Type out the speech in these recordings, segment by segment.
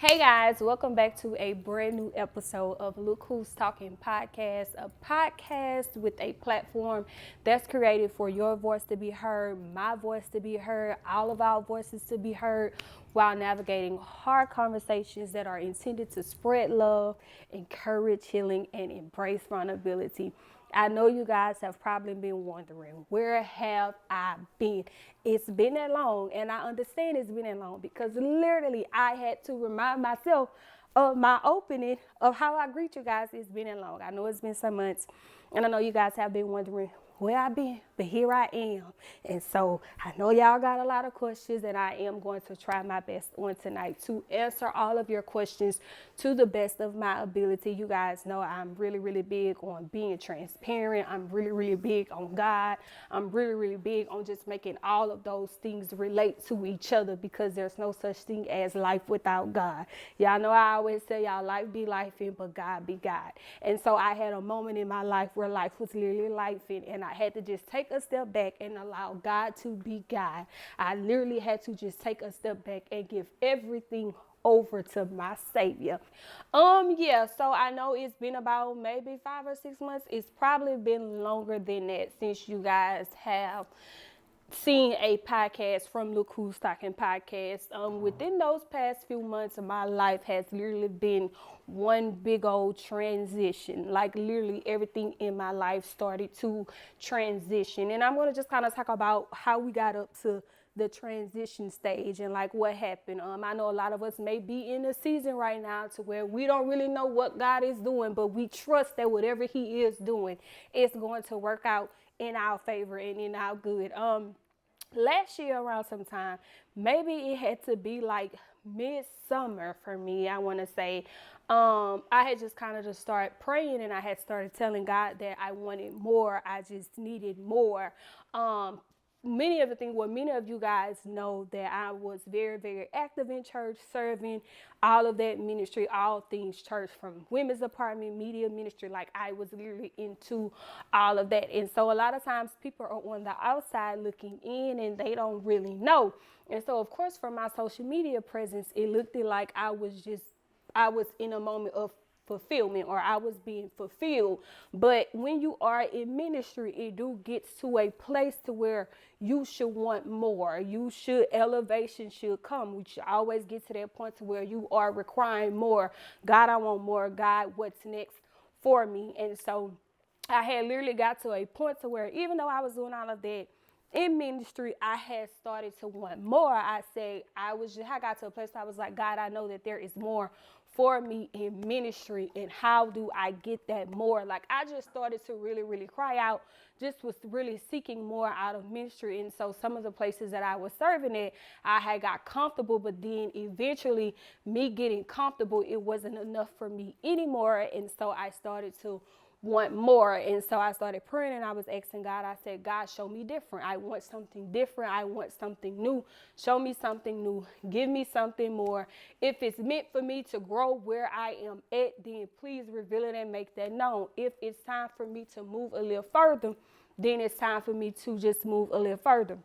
Hey guys, welcome back to a brand new episode of Look Who's Talking Podcast, a podcast with a platform that's created for your voice to be heard, my voice to be heard, all of our voices to be heard while navigating hard conversations that are intended to spread love, encourage healing, and embrace vulnerability. I know you guys have probably been wondering, where have I been? It's been that long, and I understand it's been that long because literally I had to remind myself of my opening of how I greet you guys. It's been that long. I know it's been some months, and I know you guys have been wondering where I've been, but here I am. And so I know y'all got a lot of questions, and I am going to try my best on tonight to answer all of your questions to the best of my ability. You guys know I'm really, really big on being transparent. I'm really, really big on God. I'm really, really big on just making all of those things relate to each other because there's no such thing as life without God. Y'all know I always say y'all life be life in, but God be God. And so I had a moment in my life where life was literally life in, and I had to just take a step back and allow God to be God. I literally had to just take a step back and give everything over to my Savior. So I know it's been about maybe 5 or 6 months. It's probably been longer than that since you guys have seen a podcast from Look Who's Talking Podcast. Within those past few months, my life has literally been one big old transition. Like literally everything in my life started to transition. And I'm going to just kind of talk about how we got up to the transition stage and like what happened. I know a lot of us may be in a season right now to where we don't really know what God is doing, but we trust that whatever He is doing is going to work out in our favor and in our good. Last year around sometime, maybe it had to be like midsummer for me, I want to say. I had just kind of just started praying, and I had started telling God that I wanted more. I just needed more. Many of you guys know that I was very, very active in church, serving all of that ministry, all things church, from women's department, media ministry. Like I was literally into all of that. And so a lot of times people are on the outside looking in and they don't really know. And so of course from my social media presence, it looked like I was in a moment of fulfillment, or I was being fulfilled. But when you are in ministry, it do gets to a place to where you should want more. Elevation should come. We should always get to that point to where you are requiring more. God, I want more. God, what's next for me? And so I had literally got to a point to where even though I was doing all of that in ministry, I had started to want more. I got to a place where I was like, God, I know that there is more for me in ministry, and how do I get that more? Like I just started to really, really cry out, just was really seeking more out of ministry. And so some of the places that I was serving at, I had got comfortable, but then eventually me getting comfortable, it wasn't enough for me anymore. And so I started to want more. And so I started praying, and I was asking God, I said, God, show me different. I want something different. I want something new. Show me something new. Give me something more. If it's meant for me to grow where I am at, then please reveal it and make that known. If it's time for me to move a little further, then it's time for me to just move a little further.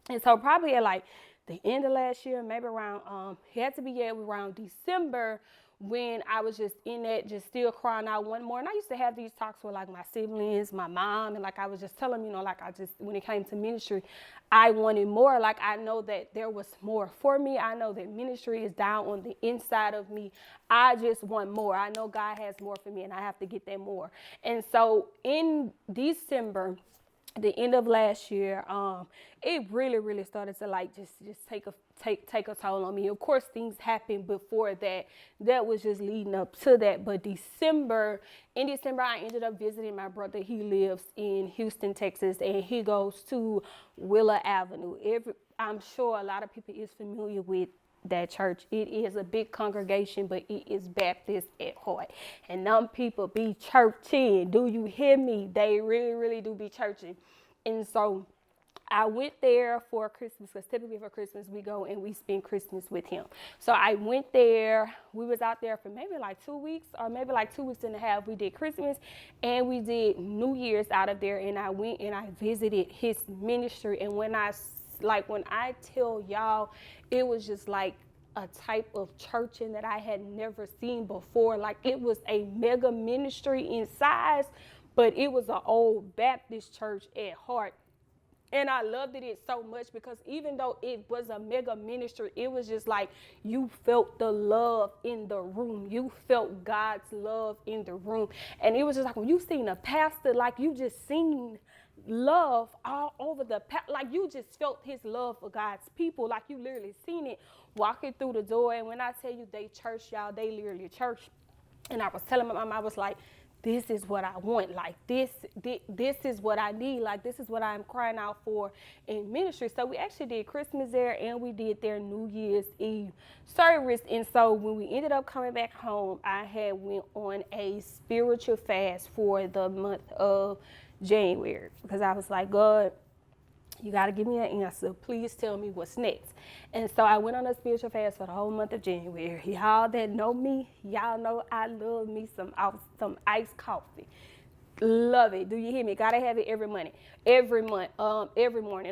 And so probably at like the end of last year, maybe around, it had to be around December, when I was just in that, just still crying out one more. And I used to have these talks with like my siblings, my mom, and like I was just telling them, like when it came to ministry, I wanted more. Like I know that there was more for me. I know that ministry is down on the inside of me. I just want more. I know God has more for me, and I have to get that more. And so in December, the end of last year, it really, really started to like just take a toll on me. Of course, things happened before that. That was just leading up to that. But in December, I ended up visiting my brother. He lives in Houston, Texas, and he goes to Willa Avenue. I'm sure a lot of people is familiar with that church. It is a big congregation, but it is Baptist at heart. And them people be churching. Do you hear me? They really, really do be churching. And so I went there for Christmas, because typically for Christmas we go and we spend Christmas with him. So I went there. We was out there for maybe like 2 weeks, or maybe like 2 weeks and a half. We did Christmas and we did New Year's out of there. And I went and I visited his ministry. And when I tell y'all, it was just like a type of churching that I had never seen before. Like, it was a mega ministry in size, but it was an old Baptist church at heart. And I loved it so much because even though it was a mega ministry, it was just like you felt the love in the room. You felt God's love in the room. And it was just like when you seen a pastor, like you just seen love all over like you just felt his love for God's people. Like you literally seen it walking through the door. And when I tell you they church, y'all, they literally church. And I was telling my mom, I was like, this is what I want. Like this is what I need. Like this is what I'm crying out for in ministry. So we actually did Christmas there and we did their New Year's Eve service. And so when we ended up coming back home, I had went on a spiritual fast for the month of January because I was like, God, you got to give me an answer. Please tell me what's next. And so I went on a spiritual fast for the whole month of January. Y'all that know me, y'all know I love me some iced coffee. Love it. Do you hear me? Gotta have it every morning. Every morning.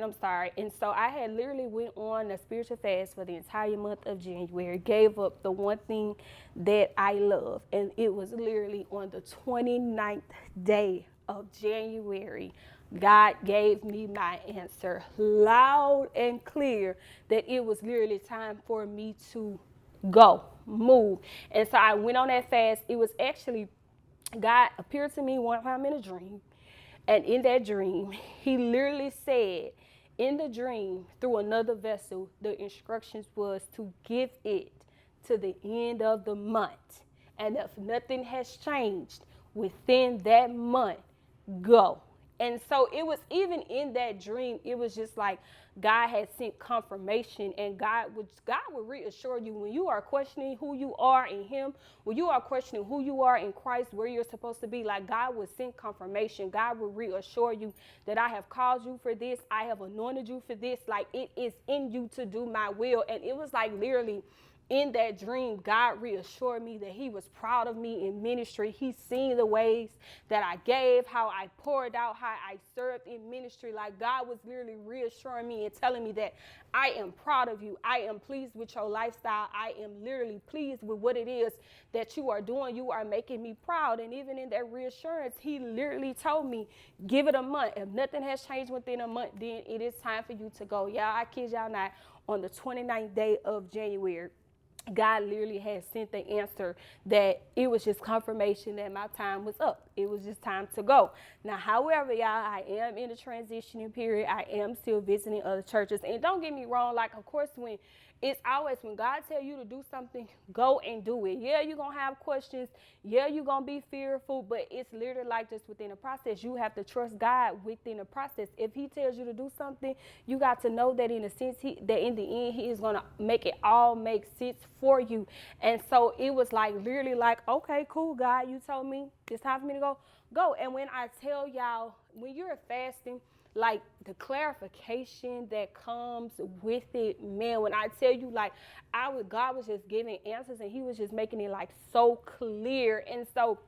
I'm sorry. And so I had literally went on a spiritual fast for the entire month of January. Gave up the one thing that I love, and it was literally on the 29th day of January. God gave me my answer loud and clear that it was literally time for me to go, move. And so I went on that fast. It was actually, God appeared to me one time in a dream. And in that dream, he literally said, in the dream, through another vessel, the instructions was to give it to the end of the month. And if nothing has changed within that month, go. And so it was even in that dream, it was just like God had sent confirmation, and God would reassure you when you are questioning who you are in him, when you are questioning who you are in Christ, where you're supposed to be. Like God would send confirmation. God would reassure you that I have called you for this. I have anointed you for this. Like it is in you to do my will. And it was like literally in that dream, God reassured me that he was proud of me in ministry. He's seen the ways that I gave, how I poured out, how I served in ministry. Like God was literally reassuring me and telling me that I am proud of you. I am pleased with your lifestyle. I am literally pleased with what it is that you are doing. You are making me proud. And even in that reassurance, he literally told me, give it a month. If nothing has changed within a month, then it is time for you to go. Y'all, I kid y'all not, on the 29th day of January, God literally had sent the answer that it was just confirmation that my time was up. It was just time to go. Now, however, y'all, I am in a transitioning period. I am still visiting other churches. And don't get me wrong, like, of course, when God tell you to do something, go and do it. Yeah, you're going to have questions. Yeah, you're going to be fearful, but it's literally like just within the process. You have to trust God within the process. If he tells you to do something, you got to know that in a sense, that in the end, he is going to make it all make sense for you. And so it was like literally like, okay, cool, God, you told me it's time for me to go. And when I tell y'all, when you're fasting, like the clarification that comes with it, man, when I tell you, like, God was just giving answers and he was just making it like so clear. And so,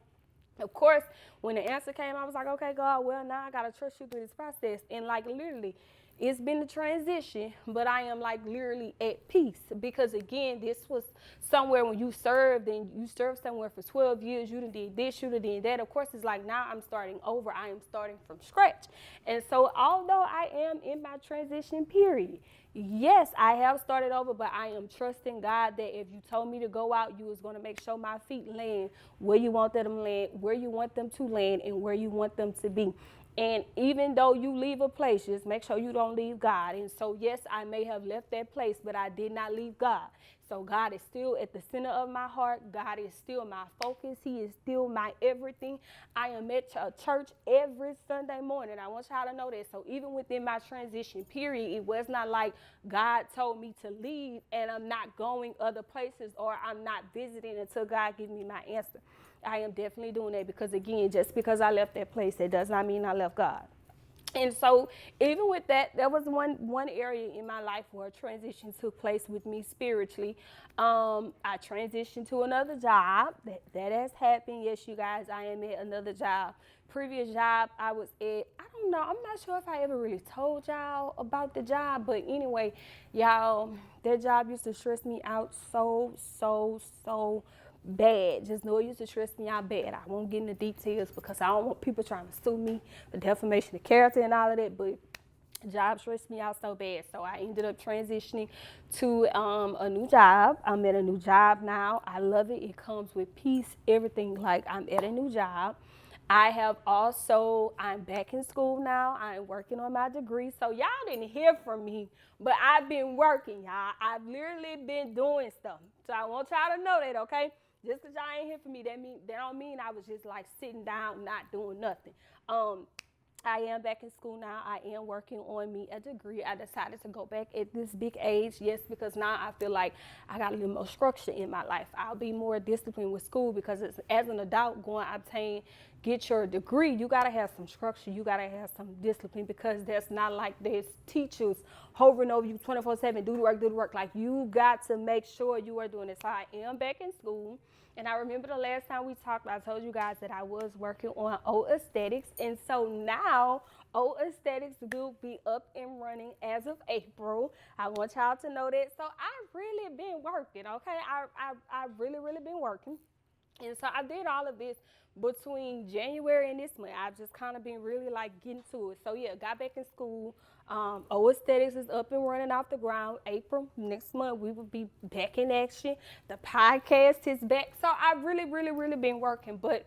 of course, when the answer came, I was like, okay, God, well, now I got to trust you through this process. And like literally, it's been a transition, but I am like literally at peace because again, this was somewhere when you served and you served somewhere for 12 years, you done did this, you done did that. Of course, it's like now I'm starting over. I am starting from scratch. And so although I am in my transition period, yes, I have started over, but I am trusting God that if you told me to go out, you was going to make sure my feet land where you want them to land, where you want them to land, and where you want them to be. And even though you leave a place, just make sure you don't leave God. And so, yes, I may have left that place, but I did not leave God. So God is still at the center of my heart. God is still my focus. He is still my everything. I am at church every Sunday morning. I want y'all to know that. So even within my transition period, it was not like God told me to leave and I'm not going other places or I'm not visiting until God gives me my answer. I am definitely doing that because, again, just because I left that place, it does not mean I left God. And so even with that, there was one area in my life where a transition took place with me spiritually. I transitioned to another job. That has happened. Yes, you guys, I am at another job. Previous job I was at, I don't know, I'm not sure if I ever really told y'all about the job, but anyway, y'all, that job used to stress me out so bad. Just know it used to stress me out bad. I won't get into details because I don't want people trying to sue me for defamation of character and all of that, but job stressed me out so bad. So I ended up transitioning to a new job. I'm at a new job now. I love it. It comes with peace, everything. Like, I'm at a new job. I'm back in school now. I'm working on my degree. So y'all didn't hear from me, but I've been working, y'all. I've literally been doing stuff. So I want y'all to know that, okay? Just because y'all ain't hear from me, that don't mean I was just like sitting down, not doing nothing. I am back in school now. I am working on me a degree. I decided to go back at this big age, yes, because now I feel like I got a little more structure in my life. I'll be more disciplined with school because as an adult going to get your degree, you got to have some structure. You got to have some discipline because that's not like there's teachers hovering over you 24/7, do the work. Like, you got to make sure you are doing it. So I am back in school. And I remember the last time we talked, I told you guys that I was working on O Aesthetics. And so now O Aesthetics will be up and running as of April. I want y'all to know that. So I've really been working, okay? I've really been working. And so I did all of this between January and this month. I've just kind of been really like getting to it. So yeah, got back in school. O Aesthetics is up and running off the ground. April next month we will be back in action. The podcast is back. So I've really been working, but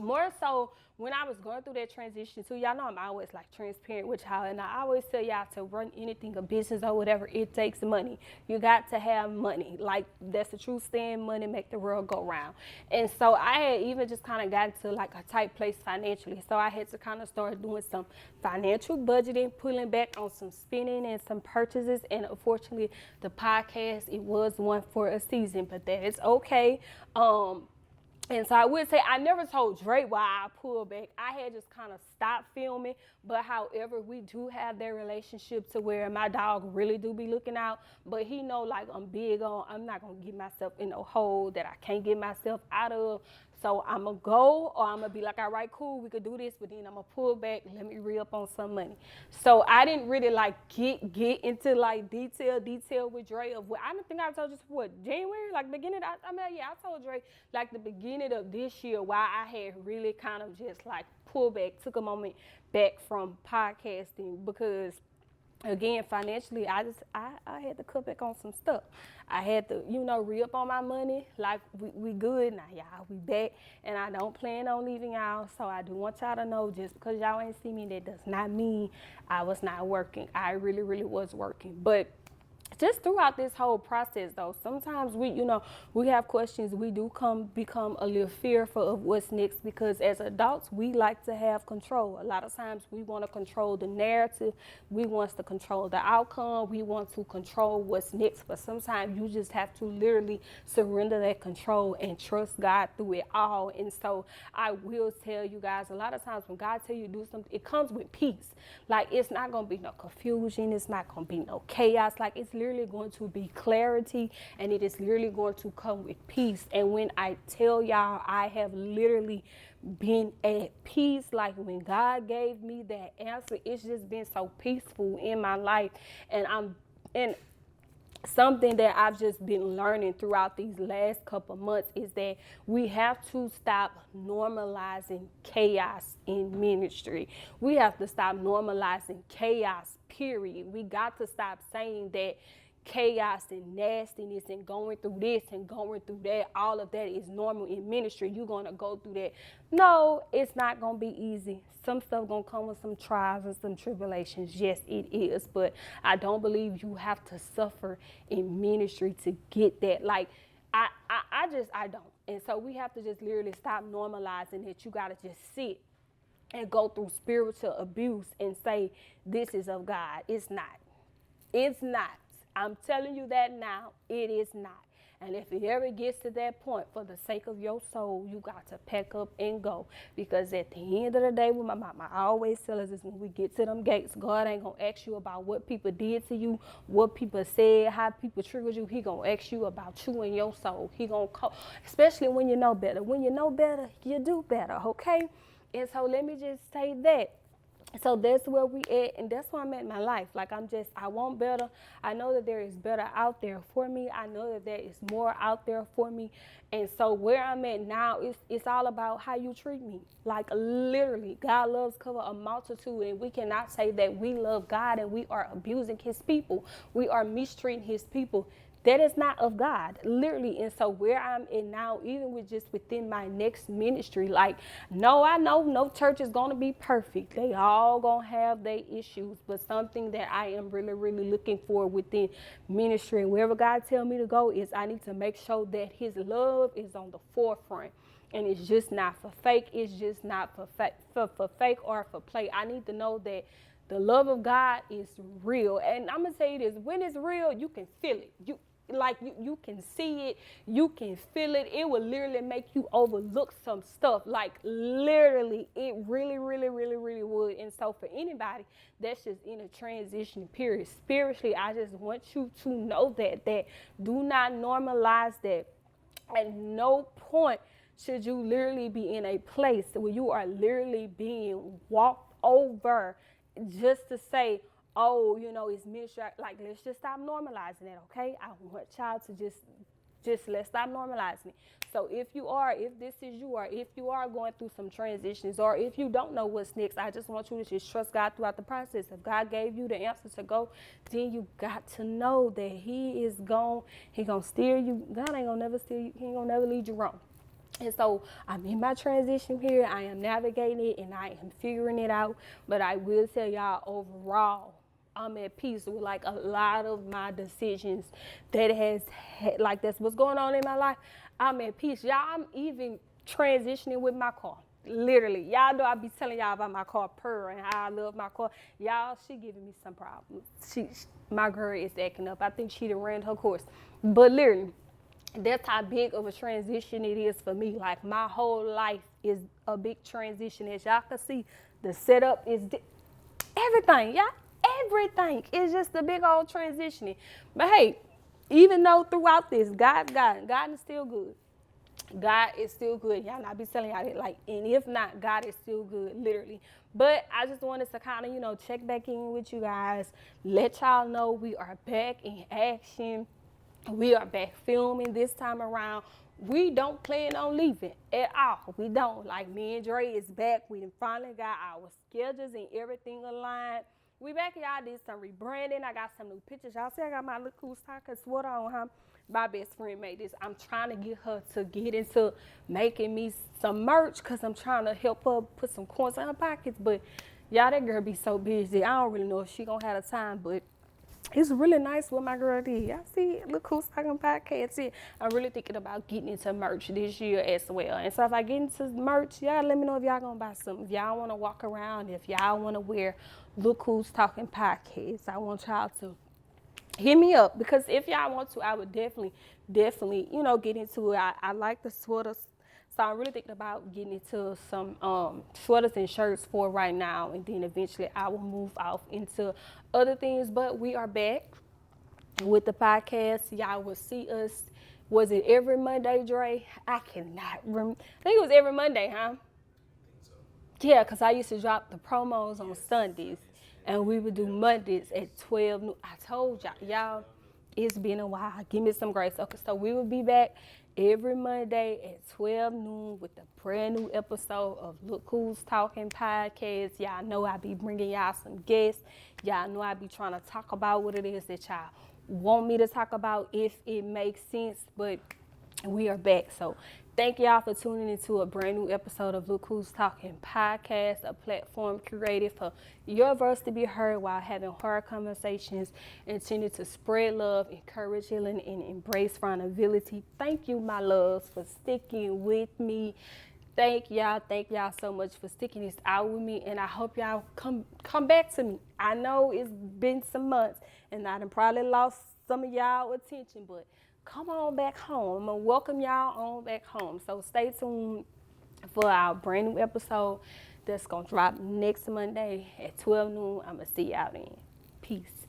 more so when I was going through that transition too, y'all know I'm always like transparent with y'all, and I always tell y'all to run anything, a business or whatever, it takes money. You got to have money. Like, that's the true saying, money make the world go round. And so I had even just kind of gotten to like a tight place financially. So I had to kind of start doing some financial budgeting, pulling back on some spending and some purchases. And unfortunately, the podcast, it was one for a season, but that is okay. And so I would say I never told Drake why I pulled back. I had just kind of stopped filming. But however, we do have that relationship to where my dog really do be looking out. But he know like I'm big on, I'm not going to get myself in a hole that I can't get myself out of. So I'm going to go, or I'm going to be like, all right, cool, we could do this, but then I'm going to pull back, let me re-up on some money. So I didn't really like get into like detail with Dre of what, I don't think I told you what, January, like beginning, I told Dre like the beginning of this year why I had really kind of just like pulled back, took a moment back from podcasting because again, financially, I had to cut back on some stuff. I had to, re-up on my money. Like, we good now, y'all. We back, and I don't plan on leaving y'all. So I do want y'all to know, just because y'all ain't see me, that does not mean I was not working. I really was working. But just throughout this whole process, though, sometimes we have questions. We do become a little fearful of what's next because as adults, we like to have control. A lot of times we want to control the narrative. We want to control the outcome. We want to control what's next. But sometimes you just have to literally surrender that control and trust God through it all. And so I will tell you guys, a lot of times when God tells you to do something, it comes with peace. Like, it's not going to be no confusion. It's not going to be no chaos. Like, it's literally going to be clarity, and it is literally going to come with peace. And when I tell y'all, I have literally been at peace. Like, when God gave me that answer, it's just been so peaceful in my life. And something that I've just been learning throughout these last couple months is that we have to stop normalizing chaos in ministry. We have to stop normalizing chaos, period. We got to stop saying that chaos and nastiness and going through this and going through that, all of that is normal in ministry. You're going to go through that. No, it's not going to be easy. Some stuff going to come with some trials and some tribulations. Yes, it is. But I don't believe you have to suffer in ministry to get that. Like, I don't. And so we have to just literally stop normalizing that you got to just sit and go through spiritual abuse and say, this is of God. It's not. It's not. I'm telling you that now, it is not. And if it ever gets to that point, for the sake of your soul, you got to pack up and go. Because at the end of the day, with my mama, I always tell us this: when we get to them gates, God ain't going to ask you about what people did to you, what people said, how people triggered you. He going to ask you about you and your soul. He going to call, especially when you know better. When you know better, you do better, okay? And so let me just say that. So that's where we at, and that's where I'm at in my life. Like, I want better. I know that there is better out there for me. I know that there is more out there for me. And so where I'm at now, it's all about how you treat me. Like, literally, God loves cover a multitude, and we cannot say that we love God and we are abusing his people. We are mistreating his people. That is not of God, literally. And so where I'm at now, even with just within my next ministry, like, no, I know no church is going to be perfect. They all going to have their issues. But something that I am really, really looking for within ministry and wherever God tell me to go is I need to make sure that his love is on the forefront. And it's just not for fake. It's just not for fake or for play. I need to know that the love of God is real. And I'm going to tell you this, when it's real, you can feel it. You can see it, you can feel it. It will literally make you overlook some stuff. Like, literally, it really, really, really, really would. And so for anybody that's just in a transition period, spiritually, I just want you to know that do not normalize that. At no point should you literally be in a place where you are literally being walked over just to say, oh, it's ministry. Like, let's just stop normalizing that, okay? I want y'all to just let's stop normalizing it. So if this is you, or if you are going through some transitions, or if you don't know what's next, I just want you to just trust God throughout the process. If God gave you the answer to go, then you got to know that he gonna steer you. God ain't gonna never steer you. He ain't gonna never lead you wrong. And so I'm in my transition period. I am navigating it and I am figuring it out. But I will tell y'all, overall, I'm at peace with like a lot of my decisions that's what's going on in my life. I'm at peace. Y'all, I'm even transitioning with my car. Literally. Y'all know I be telling y'all about my car purr and how I love my car. Y'all, she giving me some problems. My girl is acting up. I think she done ran her course. But literally, that's how big of a transition it is for me. Like, my whole life is a big transition. As y'all can see, the setup is everything, y'all. Everything is just a big old transitioning. But hey, even though throughout this, God is still good. God is still good. Y'all not be telling y'all that. Like, and if not, God is still good, literally. But I just wanted to kind of, check back in with you guys. Let y'all know we are back in action. We are back filming this time around. We don't plan on leaving at all. We don't. Like, me and Dre is back. We finally got our schedules and everything aligned. We back, y'all. Did some rebranding. I got some new pictures. Y'all see I got my Look Who's Talking sweater on, huh? My best friend made this. I'm trying to get her to get into making me some merch because I'm trying to help her put some coins in her pockets. But y'all, that girl be so busy. I don't really know if she gonna have the time, but it's really nice what my girl did. Y'all see, Look Who's Talking podcast. See, I'm really thinking about getting into merch this year as well. And so if I get into merch, y'all let me know if y'all gonna buy something. If y'all wanna walk around, if y'all wanna wear Look Who's Talking podcast, I want y'all to hit me up. Because if y'all want to, I would definitely, get into it. I like the sweaters. So I'm really thinking about getting into some sweaters and shirts for right now. And then eventually I will move off into other things. But we are back with the podcast. Y'all will see us. Was it every Monday, Dre? I cannot remember. I think it was every Monday, huh? Yeah, because I used to drop the promos on Sundays. And we would do Mondays at 12 noon. I told y'all, it's been a while. Give me some grace. Okay, so we will be back every Monday at 12 noon with a brand new episode of Look Who's Talking podcast. Y'all know I be bringing y'all some guests. Y'all know I be trying to talk about what it is that y'all want me to talk about if it makes sense. But we are back. So thank y'all for tuning into a brand new episode of Look Who's Talking podcast, a platform created for your voice to be heard while having hard conversations intended to spread love, encourage healing, and embrace vulnerability. Thank you, my loves, for sticking with me. Thank y'all so much for sticking this out with me, and I hope y'all come back to me. I know it's been some months, and I done probably lost some of y'all attention, but come on back home. I'm gonna welcome y'all on back home. So stay tuned for our brand new episode that's gonna drop next Monday at 12 noon. I'm gonna see y'all then. Peace.